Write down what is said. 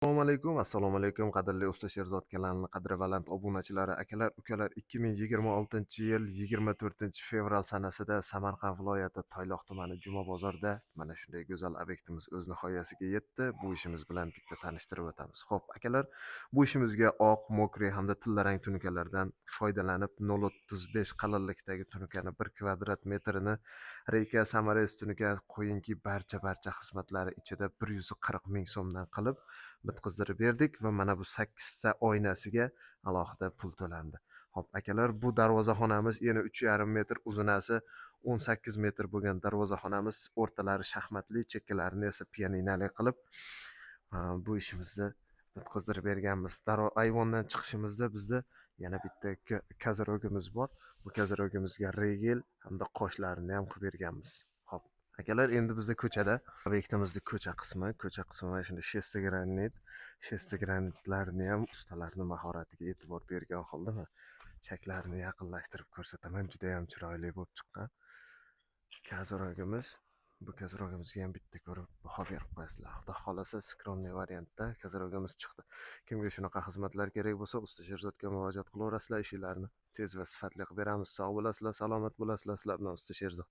Assalomu alaykum, qadrli Usta Sherzod kanalining qadrvaland obunachilari, akalar, ukalar. 2026-yil 24-fevral sanasida Samarqand viloyati Toyloq tumani Juma bozorida mana shunday go'zal obyektimiz o'z nihoyasiga yetdi. Bu ishimiz bilan bitta tanishtirib o'tamiz. Xo'p, akalar, bu ishimizga oq, mokriy hamda tillarang tunukalardan foydalanib 0.35 qalinlikdagi tunukani 1 kvadrat metrini Reyka Samares tunuka qo'yingki barcha xizmatlari ichida 140 ming so'mdan qilib bitqizdirib berdik va mana bu 8 ta oynasiga alohida pul to'landi. Xo'p, akalar, bu darvozaxonamiz eni 3,5 metr, uzunasi 18 metr bo'lgan darvozaxonamiz, o'rtalari shaxmatli, chekkalarini esa pianinali qilib bu ishimizni bitqizdirib berganmiz. Ayvondan chiqishimizda bizda yana bitta kazarogimiz bor. Bu kazarogimizga regel hamda qoshlarini ham qilib berganmiz. Xo'p, akalar, endi bizda ko'chada obyektimizni ko'cha qismi mana shunda shesti granitlarni ham ustalarning mahoratiga e'tibor bergan holda chaklarini yaqinlashtirib ko'rsataman. Juda ham chiroyli bo'lib chiqqan kazarogimiz. Bu kazarogimizga ham bitta ko'rib baho berib qo'yasizlar. Xudo xolasa skromniy variantda kazarogimiz chiqdi. Kimga shunaqa xizmatlar kerak bo'lsa, Usta Sherzodga murojaat qilaverasizlar, ishlarni tez va sifatli qilib beramiz. Sog' bo'lasizlar, salomat bo'lasizlar. Sizlar bilan Usta Sherzod.